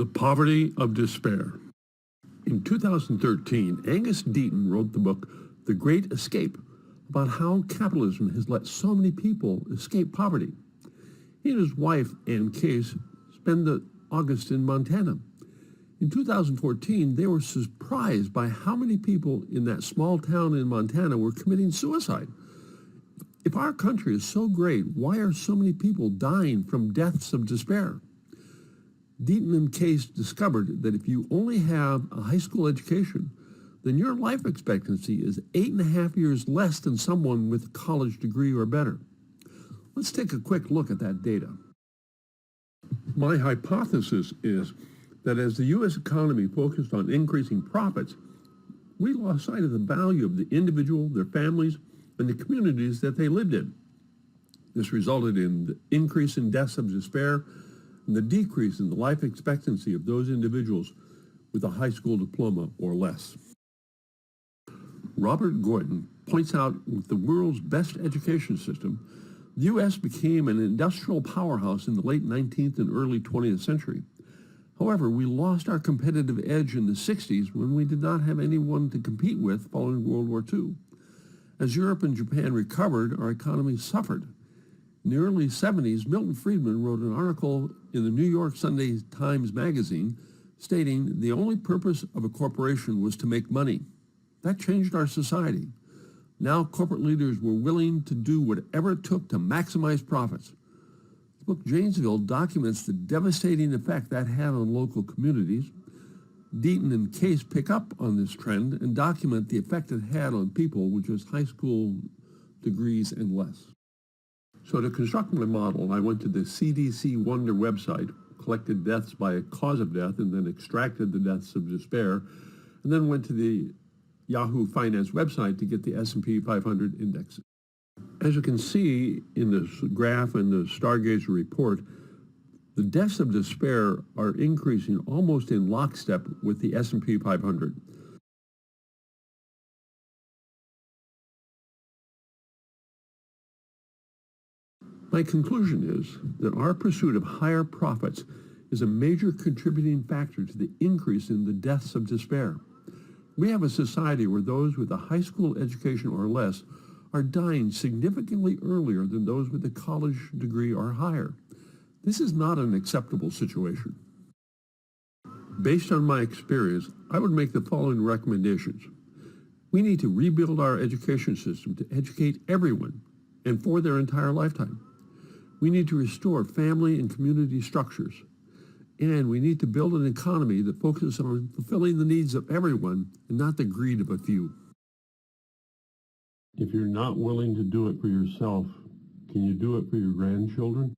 The Poverty of Despair. In 2013, Angus Deaton wrote the book The Great Escape, about how capitalism has let so many people escape poverty. He and his wife, Ann Case, spent August in Montana. In 2014, they were surprised by how many people in that small town in Montana were committing suicide. If our country is so great, why are so many people dying from deaths of despair? Deaton and Case discovered that if you only have a high school education, then your life expectancy is 8.5 years less than someone with a college degree or better. Let's take a quick look at that data. My hypothesis is that as the U.S. economy focused on increasing profits, we lost sight of the value of the individual, their families, and the communities that they lived in. This resulted in the increase in deaths of despair and the decrease in the life expectancy of those individuals with a high school diploma or less. Robert Gordon points out with the world's best education system, the U.S. became an industrial powerhouse in the late 19th and early 20th century. However, we lost our competitive edge in the 60s when we did not have anyone to compete with following World War II. As Europe and Japan recovered, our economy suffered. In the early 70s, Milton Friedman wrote an article in the New York Sunday Times magazine stating the only purpose of a corporation was to make money. That changed our society. Now corporate leaders were willing to do whatever it took to maximize profits. The book Janesville documents the devastating effect that had on local communities. Deaton and Case pick up on this trend and document the effect it had on people with just high school degrees and less. So to construct my model, I went to the CDC Wonder website, collected deaths by a cause of death, and then extracted the deaths of despair, and then went to the Yahoo Finance website to get the S&P 500 index. As you can see in this graph and the Stargazer report, the deaths of despair are increasing almost in lockstep with the S&P 500. My conclusion is that our pursuit of higher profits is a major contributing factor to the increase in the deaths of despair. We have a society where those with a high school education or less are dying significantly earlier than those with a college degree or higher. This is not an acceptable situation. Based on my experience, I would make the following recommendations. We need to rebuild our education system to educate everyone and for their entire lifetime. We need to restore family and community structures. And we need to build an economy that focuses on fulfilling the needs of everyone and not the greed of a few. If you're not willing to do it for yourself, can you do it for your grandchildren?